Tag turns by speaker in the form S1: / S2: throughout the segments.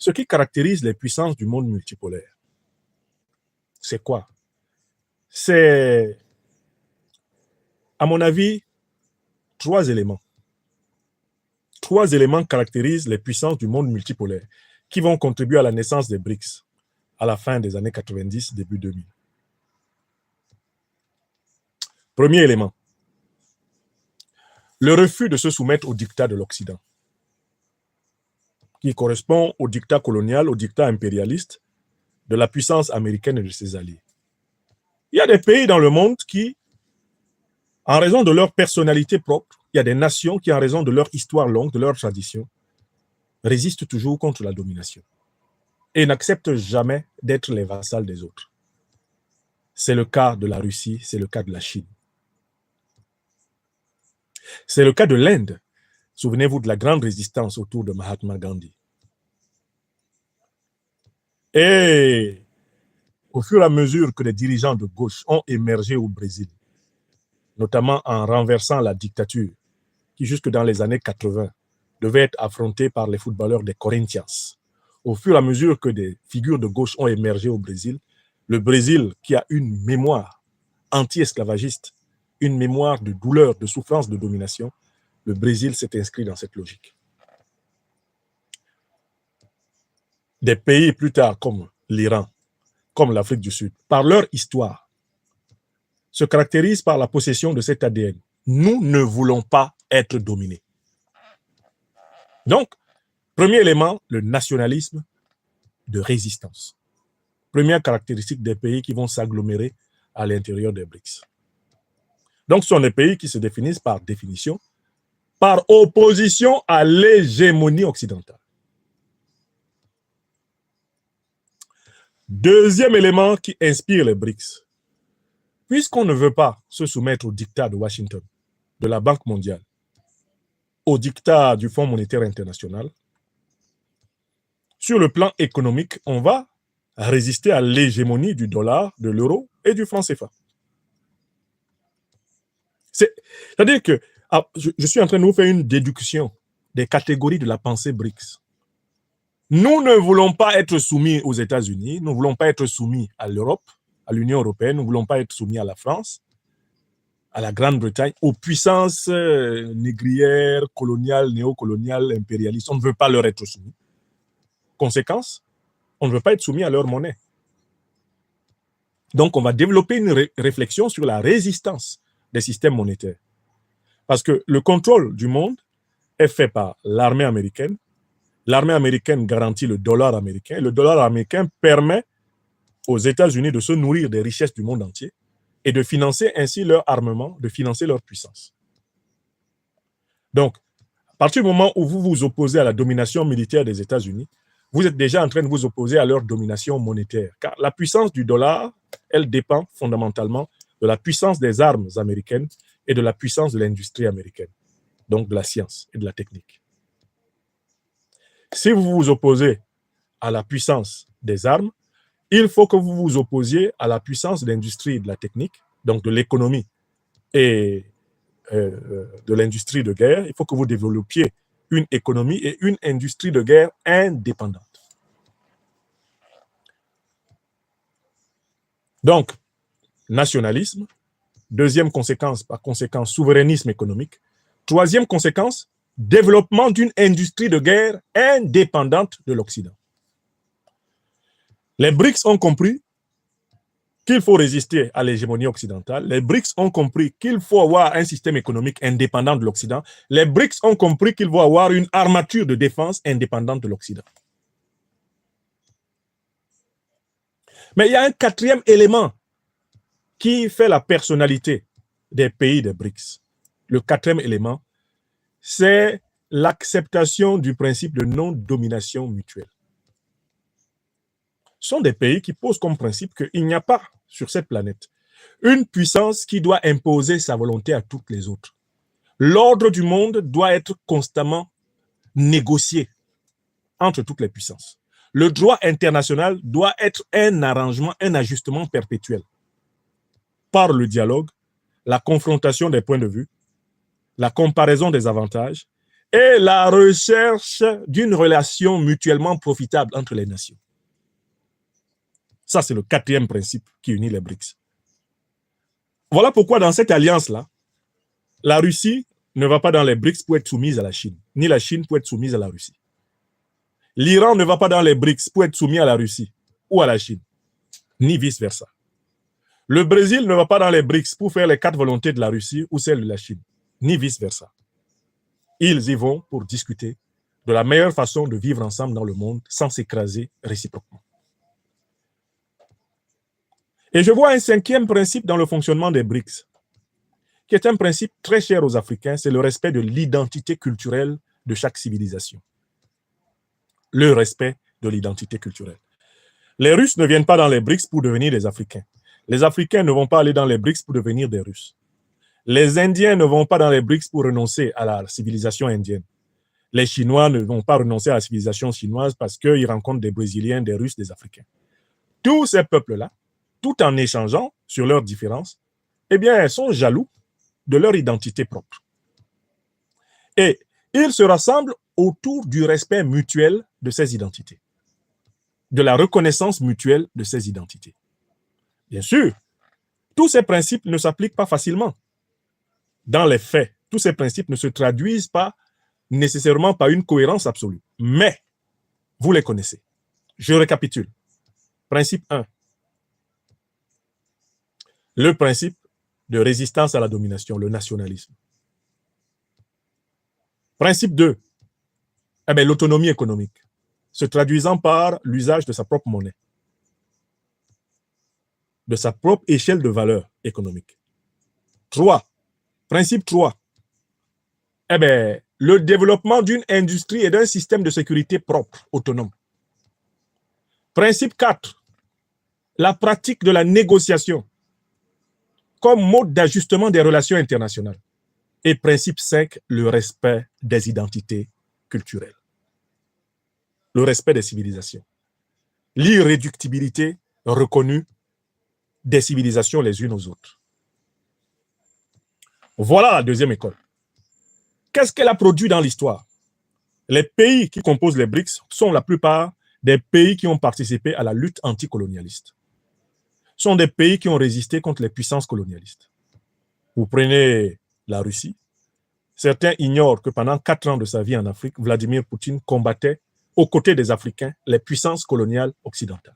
S1: Ce qui caractérise les puissances du monde multipolaire, c'est quoi? C'est, à mon avis, trois éléments. Trois éléments caractérisent les puissances du monde multipolaire qui vont contribuer à la naissance des BRICS à la fin des années 90, début 2000. Premier élément, le refus de se soumettre au dictat de l'Occident, qui correspond au dictat colonial, au dictat impérialiste de la puissance américaine et de ses alliés. Il y a des pays dans le monde qui, en raison de leur personnalité propre, il y a des nations qui, en raison de leur histoire longue, de leur tradition, résistent toujours contre la domination et n'acceptent jamais d'être les vassals des autres. C'est le cas de la Russie, c'est le cas de la Chine. C'est le cas de l'Inde. Souvenez-vous de la grande résistance autour de Mahatma Gandhi. Et au fur et à mesure que les dirigeants de gauche ont émergé au Brésil, notamment en renversant la dictature, qui jusque dans les années 80 devait être affrontée par les footballeurs des Corinthians. Au fur et à mesure que des figures de gauche ont émergé au Brésil, le Brésil, qui a une mémoire anti-esclavagiste, une mémoire de douleur, de souffrance, de domination, le Brésil s'est inscrit dans cette logique. Des pays plus tard comme l'Iran, comme l'Afrique du Sud, par leur histoire, se caractérisent par la possession de cet ADN. Nous ne voulons pas être dominés. Donc, premier élément, le nationalisme de résistance. Première caractéristique des pays qui vont s'agglomérer à l'intérieur des BRICS. Donc, ce sont des pays qui se définissent par définition, par opposition à l'hégémonie occidentale. Deuxième élément qui inspire les BRICS. Puisqu'on ne veut pas se soumettre au dictat de Washington, de la Banque mondiale, au dictat du Fonds monétaire international, sur le plan économique, on va résister à l'hégémonie du dollar, de l'euro et du franc CFA. C'est-à-dire que je suis en train de vous faire une déduction des catégories de la pensée BRICS. Nous ne voulons pas être soumis aux États-Unis, nous ne voulons pas être soumis à l'Europe, à l'Union européenne, nous ne voulons pas être soumis à la France, à la Grande-Bretagne, aux puissances négrières, coloniales, néocoloniales, impérialistes. On ne veut pas leur être soumis. Conséquence, on ne veut pas être soumis à leur monnaie. Donc, on va développer une réflexion sur la résistance des systèmes monétaires. Parce que le contrôle du monde est fait par l'armée américaine. L'armée américaine garantit le dollar américain. Le dollar américain permet aux États-Unis de se nourrir des richesses du monde entier et de financer ainsi leur armement, de financer leur puissance. Donc, à partir du moment où vous vous opposez à la domination militaire des États-Unis, vous êtes déjà en train de vous opposer à leur domination monétaire. Car la puissance du dollar, elle dépend fondamentalement de la puissance des armes américaines et de la puissance de l'industrie américaine, donc de la science et de la technique. Si vous vous opposez à la puissance des armes, il faut que vous vous opposiez à la puissance de l'industrie et de la technique, donc de l'économie et de l'industrie de guerre. Il faut que vous développiez une économie et une industrie de guerre indépendantes. Donc, nationalisme. Deuxième conséquence, par conséquent, souverainisme économique. Troisième conséquence, développement d'une industrie de guerre indépendante de l'Occident. Les BRICS ont compris qu'il faut résister à l'hégémonie occidentale. Les BRICS ont compris qu'il faut avoir un système économique indépendant de l'Occident. Les BRICS ont compris qu'il faut avoir une armature de défense indépendante de l'Occident. Mais il y a un quatrième élément qui fait la personnalité des pays des BRICS. Le quatrième élément, c'est l'acceptation du principe de non-domination mutuelle. Ce sont des pays qui posent comme principe qu'il n'y a pas sur cette planète une puissance qui doit imposer sa volonté à toutes les autres. L'ordre du monde doit être constamment négocié entre toutes les puissances. Le droit international doit être un arrangement, un ajustement perpétuel par le dialogue, la confrontation des points de vue, la comparaison des avantages, et la recherche d'une relation mutuellement profitable entre les nations. Ça, c'est le quatrième principe qui unit les BRICS. Voilà pourquoi dans cette alliance-là, la Russie ne va pas dans les BRICS pour être soumise à la Chine, ni la Chine pour être soumise à la Russie. L'Iran ne va pas dans les BRICS pour être soumis à la Russie ou à la Chine, ni vice-versa. Le Brésil ne va pas dans les BRICS pour faire les 4 volontés de la Russie ou celles de la Chine, ni vice-versa. Ils y vont pour discuter de la meilleure façon de vivre ensemble dans le monde sans s'écraser réciproquement. Et je vois un 5e principe dans le fonctionnement des BRICS, qui est un principe très cher aux Africains, c'est le respect de l'identité culturelle de chaque civilisation. Le respect de l'identité culturelle. Les Russes ne viennent pas dans les BRICS pour devenir des Africains. Les Africains ne vont pas aller dans les BRICS pour devenir des Russes. Les Indiens ne vont pas dans les BRICS pour renoncer à la civilisation indienne. Les Chinois ne vont pas renoncer à la civilisation chinoise parce qu'ils rencontrent des Brésiliens, des Russes, des Africains. Tous ces peuples-là, tout en échangeant sur leurs différences, eh bien, sont jaloux de leur identité propre. Et ils se rassemblent autour du respect mutuel de ces identités, de la reconnaissance mutuelle de ces identités. Bien sûr, tous ces principes ne s'appliquent pas facilement. Dans les faits, tous ces principes ne se traduisent pas nécessairement par une cohérence absolue. Mais, vous les connaissez. Je récapitule. Principe 1. Le principe de résistance à la domination, le nationalisme. Principe 2. L'autonomie économique, se traduisant par l'usage de sa propre monnaie, de sa propre échelle de valeur économique. 3. Principe 3. Le développement d'une industrie et d'un système de sécurité propre, autonome. Principe 4. La pratique de la négociation comme mode d'ajustement des relations internationales. Et principe 5, le respect des identités culturelles. Le respect des civilisations. L'irréductibilité reconnue des civilisations les unes aux autres. Voilà la deuxième école. Qu'est-ce qu'elle a produit dans l'histoire? Les pays qui composent les BRICS sont la plupart des pays qui ont participé à la lutte anticolonialiste. Sont des pays qui ont résisté contre les puissances colonialistes. Vous prenez la Russie. Certains ignorent que pendant 4 ans de sa vie en Afrique, Vladimir Poutine combattait aux côtés des Africains les puissances coloniales occidentales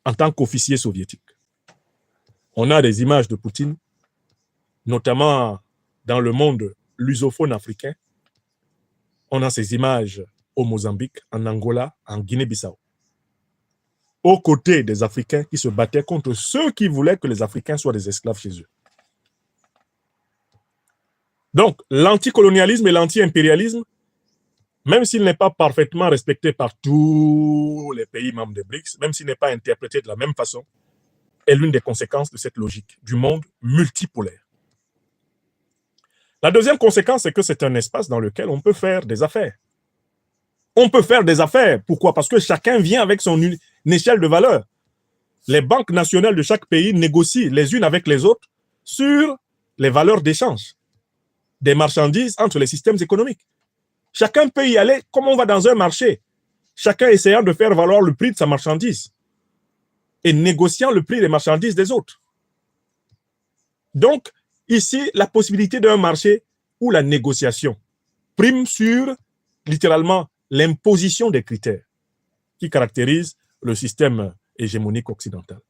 S1: en tant qu'officier soviétique. On a des images de Poutine, notamment dans le monde lusophone africain. On a ces images au Mozambique, en Angola, en Guinée-Bissau, aux côtés des Africains qui se battaient contre ceux qui voulaient que les Africains soient des esclaves chez eux. Donc, l'anticolonialisme et l'anti-impérialisme, même s'il n'est pas parfaitement respecté par tous les pays membres des BRICS, même s'il n'est pas interprété de la même façon, est l'une des conséquences de cette logique du monde multipolaire. La deuxième conséquence, c'est que c'est un espace dans lequel on peut faire des affaires. On peut faire des affaires. Pourquoi? Parce que chacun vient avec son échelle de valeur. Les banques nationales de chaque pays négocient les unes avec les autres sur les valeurs d'échange des marchandises entre les systèmes économiques. Chacun peut y aller comme on va dans un marché, chacun essayant de faire valoir le prix de sa marchandise et négociant le prix des marchandises des autres. Donc, ici, la possibilité d'un marché où la négociation prime sur, littéralement, l'imposition des critères qui caractérisent le système hégémonique occidental.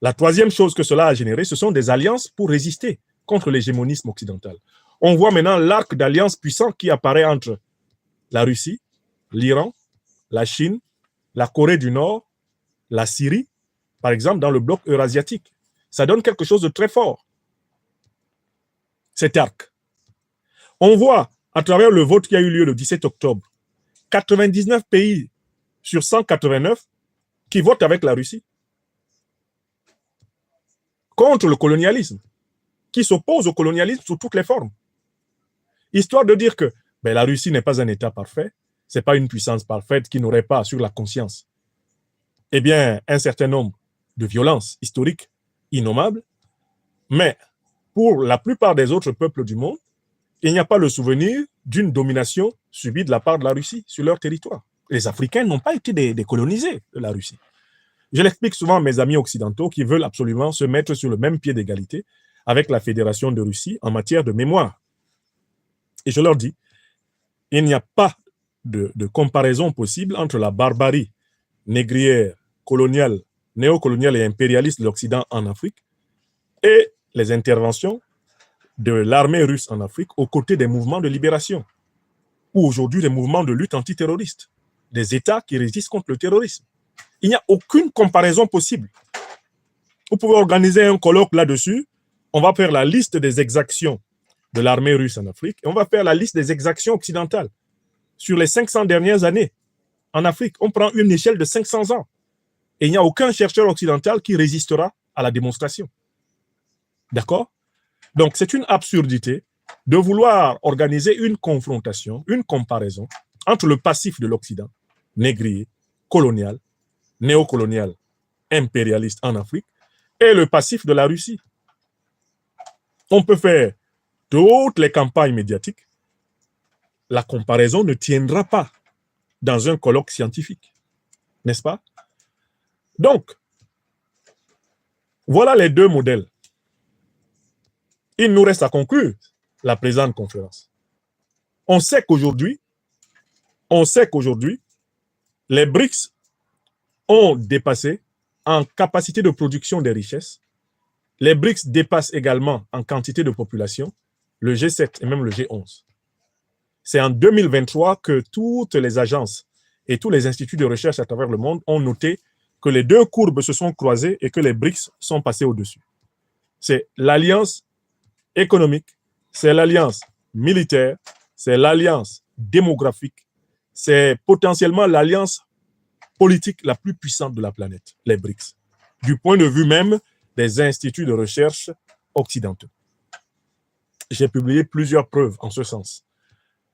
S1: La troisième chose que cela a généré, ce sont des alliances pour résister contre l'hégémonisme occidental. On voit maintenant l'arc d'alliance puissant qui apparaît entre la Russie, l'Iran, la Chine, la Corée du Nord, la Syrie, par exemple, dans le bloc eurasiatique. Ça donne quelque chose de très fort, cet arc. On voit, à travers le vote qui a eu lieu le 17 octobre, 99 pays sur 189 qui votent avec la Russie contre le colonialisme, qui s'opposent au colonialisme sous toutes les formes. Histoire de dire que la Russie n'est pas un État parfait, ce n'est pas une puissance parfaite qui n'aurait pas sur la conscience un certain nombre de violences historiques innommables, mais pour la plupart des autres peuples du monde, il n'y a pas le souvenir d'une domination subie de la part de la Russie sur leur territoire. Les Africains n'ont pas été décolonisés de la Russie. Je l'explique souvent à mes amis occidentaux qui veulent absolument se mettre sur le même pied d'égalité avec la Fédération de Russie en matière de mémoire. Et je leur dis, il n'y a pas de comparaison possible entre la barbarie négrière, coloniale, néocoloniale et impérialiste de l'Occident en Afrique et les interventions de l'armée russe en Afrique aux côtés des mouvements de libération ou aujourd'hui des mouvements de lutte antiterroriste, des États qui résistent contre le terrorisme. Il n'y a aucune comparaison possible. Vous pouvez organiser un colloque là-dessus. On va faire la liste des exactions de l'armée russe en Afrique et on va faire la liste des exactions occidentales sur les 500 dernières années en Afrique. On prend une échelle de 500 ans et il n'y a aucun chercheur occidental qui résistera à la démonstration. D'accord? Donc, c'est une absurdité de vouloir organiser une confrontation, une comparaison entre le passif de l'Occident, négrier, colonial, néocolonial, impérialiste en Afrique, et le passif de la Russie. On peut faire toutes les campagnes médiatiques. La comparaison ne tiendra pas dans un colloque scientifique. N'est-ce pas? Donc, voilà les deux modèles. Il nous reste à conclure la présente conférence. On sait qu'aujourd'hui, les BRICS ont dépassé en capacité de production des richesses. Les BRICS dépassent également en quantité de population le G7 et même le G11. C'est en 2023 que toutes les agences et tous les instituts de recherche à travers le monde ont noté que les deux courbes se sont croisées et que les BRICS sont passés au-dessus. C'est l'alliance économique, c'est l'alliance militaire, c'est l'alliance démographique, c'est potentiellement l'alliance politique la plus puissante de la planète, les BRICS, du point de vue même des instituts de recherche occidentaux. J'ai publié plusieurs preuves en ce sens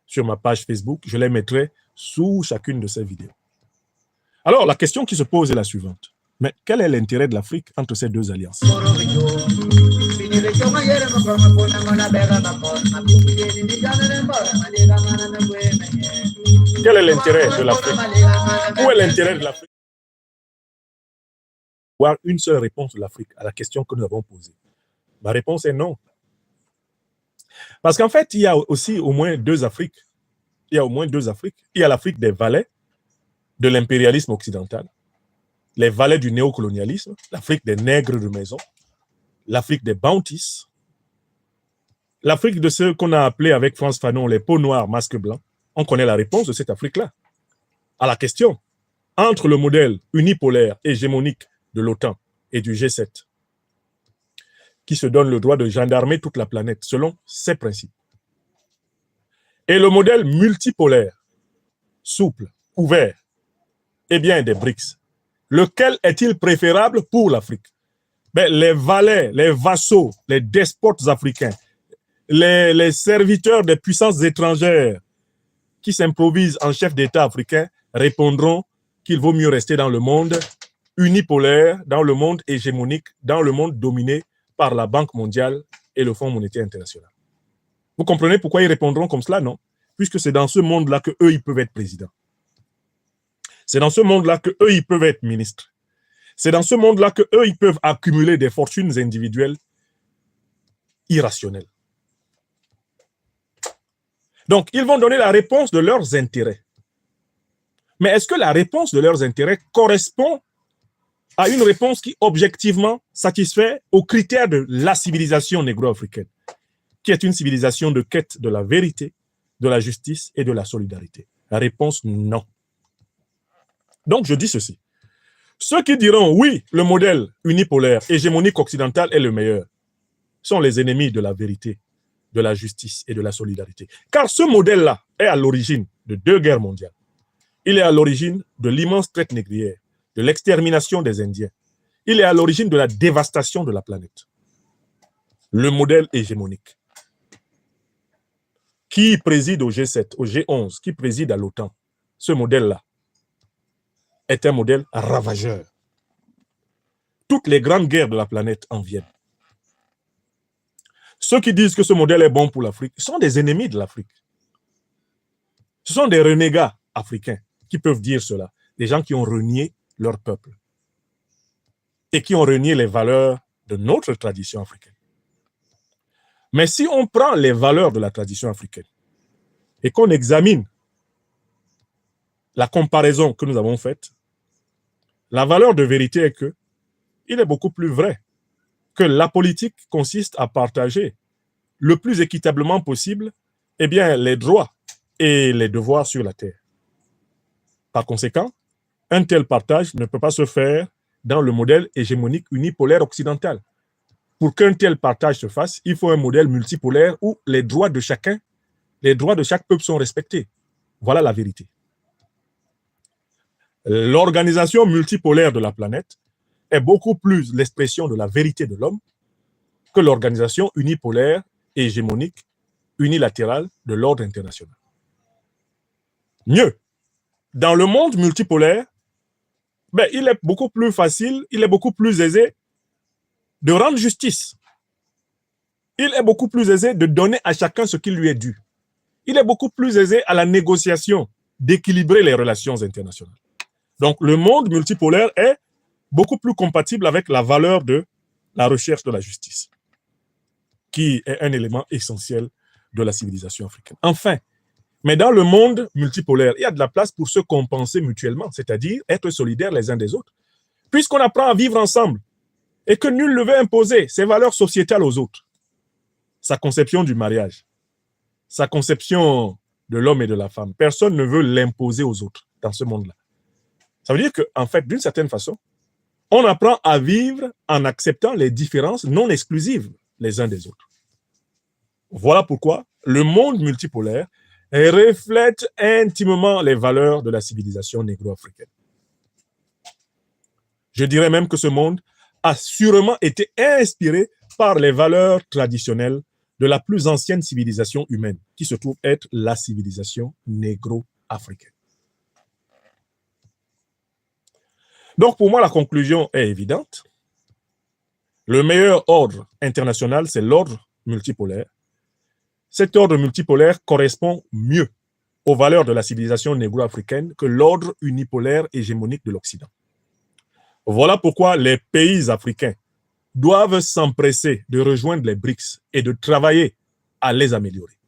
S1: sur ma page Facebook. Je les mettrai sous chacune de ces vidéos. Alors, la question qui se pose est la suivante. Mais quel est l'intérêt de l'Afrique entre ces deux alliances? Quel est l'intérêt de l'Afrique? Où est l'intérêt de l'Afrique? Avoir une seule réponse de l'Afrique à la question que nous avons posée. Ma réponse est non. Parce qu'en fait, il y a aussi au moins deux Afriques. Il y a au moins deux Afriques. Il y a l'Afrique des valets de l'impérialisme occidental, les valets du néocolonialisme, l'Afrique des nègres de maison, l'Afrique des bounties, l'Afrique de ceux qu'on a appelés avec Frantz Fanon les peaux noires, masques blancs. On connaît la réponse de cette Afrique-là à la question entre le modèle unipolaire hégémonique de l'OTAN et du G7, qui se donne le droit de gendarmer toute la planète selon ses principes, et le modèle multipolaire, souple, ouvert, eh bien des BRICS. Lequel est-il préférable pour l'Afrique? Ben, les valets, les vassaux, les despotes africains, les serviteurs des puissances étrangères qui s'improvisent en chef d'État africain répondront qu'il vaut mieux rester dans le monde unipolaire, dans le monde hégémonique, dans le monde dominé par la Banque mondiale et le Fonds monétaire international. Vous comprenez pourquoi ils répondront comme cela, non? Puisque c'est dans ce monde-là qu'eux, ils peuvent être présidents. C'est dans ce monde-là qu'eux, ils peuvent être ministres. C'est dans ce monde-là qu'eux, ils peuvent accumuler des fortunes individuelles irrationnelles. Donc, ils vont donner la réponse de leurs intérêts. Mais est-ce que la réponse de leurs intérêts correspond à une réponse qui, objectivement, satisfait aux critères de la civilisation négro-africaine, qui est une civilisation de quête de la vérité, de la justice et de la solidarité? La réponse, non. Donc, je dis ceci. Ceux qui diront oui, le modèle unipolaire, hégémonique occidental est le meilleur, sont les ennemis de la vérité, de la justice et de la solidarité. Car ce modèle-là est à l'origine de deux guerres mondiales. Il est à l'origine de l'immense traite négrière, de l'extermination des Indiens. Il est à l'origine de la dévastation de la planète. Le modèle hégémonique. Qui préside au G7, au G11, qui préside à l'OTAN, ce modèle-là est un modèle ravageur. Toutes les grandes guerres de la planète en viennent. Ceux qui disent que ce modèle est bon pour l'Afrique sont des ennemis de l'Afrique. Ce sont des renégats africains qui peuvent dire cela. Des gens qui ont renié leur peuple et qui ont renié les valeurs de notre tradition africaine. Mais si on prend les valeurs de la tradition africaine et qu'on examine la comparaison que nous avons faite, la valeur de vérité est que il est beaucoup plus vrai que la politique consiste à partager le plus équitablement possible les droits et les devoirs sur la terre. Par conséquent, un tel partage ne peut pas se faire dans le modèle hégémonique unipolaire occidental. Pour qu'un tel partage se fasse, il faut un modèle multipolaire où les droits de chacun, les droits de chaque peuple sont respectés. Voilà la vérité. L'organisation multipolaire de la planète est beaucoup plus l'expression de la vérité de l'homme que l'organisation unipolaire et hégémonique, unilatérale de l'ordre international. Mieux, dans le monde multipolaire, il est beaucoup plus facile, il est beaucoup plus aisé de rendre justice. Il est beaucoup plus aisé de donner à chacun ce qui lui est dû. Il est beaucoup plus aisé à la négociation d'équilibrer les relations internationales. Donc, le monde multipolaire est beaucoup plus compatible avec la valeur de la recherche de la justice, qui est un élément essentiel de la civilisation africaine. Enfin, mais dans le monde multipolaire, il y a de la place pour se compenser mutuellement, c'est-à-dire être solidaires les uns des autres. Puisqu'on apprend à vivre ensemble et que nul ne veut imposer ses valeurs sociétales aux autres, sa conception du mariage, sa conception de l'homme et de la femme, personne ne veut l'imposer aux autres dans ce monde-là. Ça veut dire qu'en fait, d'une certaine façon, on apprend à vivre en acceptant les différences non exclusives les uns des autres. Voilà pourquoi le monde multipolaire reflète intimement les valeurs de la civilisation négro-africaine. Je dirais même que ce monde a sûrement été inspiré par les valeurs traditionnelles de la plus ancienne civilisation humaine, qui se trouve être la civilisation négro-africaine. Donc, pour moi, la conclusion est évidente. Le meilleur ordre international, c'est l'ordre multipolaire. Cet ordre multipolaire correspond mieux aux valeurs de la civilisation négro-africaine que l'ordre unipolaire hégémonique de l'Occident. Voilà pourquoi les pays africains doivent s'empresser de rejoindre les BRICS et de travailler à les améliorer.